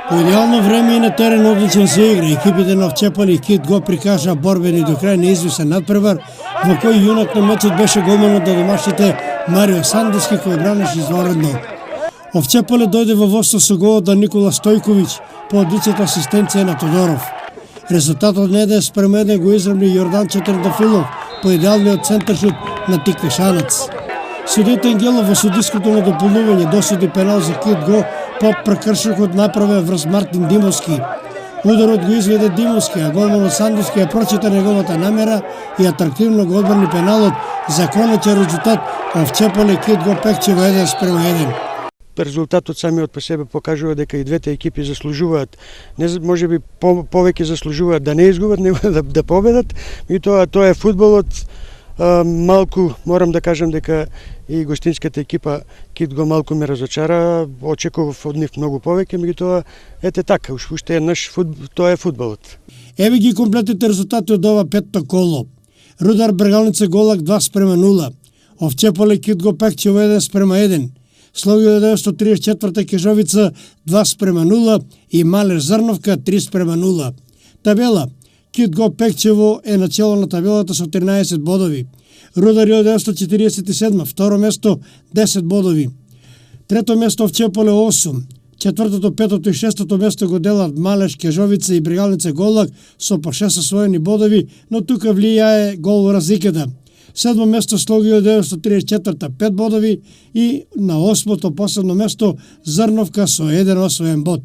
По идеално време и на терен одличен се игра. Екипите на Овчеполе и Кит го прикажа борбени до край неизвестен надпревар, во кој јунак на мечот беше голманот на домашните Марио Сандовски, кој бранеше изворедно. Овчеполе дојде во водство со голот на Никола Стојковиќ по одличната асистенција на Тодоров. Резултатот на 1:1 го изравни Јордан Четрндафилов по идеалниот центаршут на Тикве Шанац. Судијата Ангелов во судиското надополнување досуди пенал за Кит го по прекршокот направен врз Мартин Димовски. Ударот го изведе Димовски, а голманот Сандовски ја прочита неговата намера и атрактивно го одбрани пеналот за конечен резултат Овчеполе Кит го пекче во 1:1. Резултатот самиот по себе покажува дека и двете екипи заслужуваат, можеби повеќе заслужуваат да не изгубат, него да победат. И тоа е фудбалот. Малку морам да кажам дека и гостинската екипа Кит го малку ме разочара, очекував од нив многу повеќе, меѓутоа ете така, уште еднаш тоа е фудбалот. Еве ги комплетните резултати од ова петто коло. Рудар Бергалница Голак 2:0, Овчеполе Кит го пекче во 1:1, Слоги 934 Кежовица 2:0 и Малеш Зрновка 3:0. Табела: Кит го Пекчево е начело на табелата со 13 бодови. Рудар 947, второ место 10 бодови. Трето место Овчеполе 8. Четвртото, петото и шестото место го делат Малеш, Кежовица и Брегалница Голак со по 6 освоени бодови, но тука влијае гол разликата. Седмо место Слоги 934, 5 бодови и на осмото последно место Зрновка со 1 освоен бод.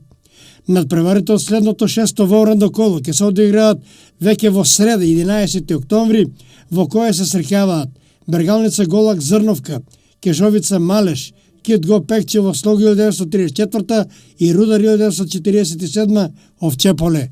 Надпреварите од следното шесто во уредно коло ќе се одиграат веќе во среда 11 октомври, во кое се среќаваат Бергалница Голак Зрновка, Кежовица Малеш, Кит го Пекчево Слоги 934 и Рудар 947 Овчеполе.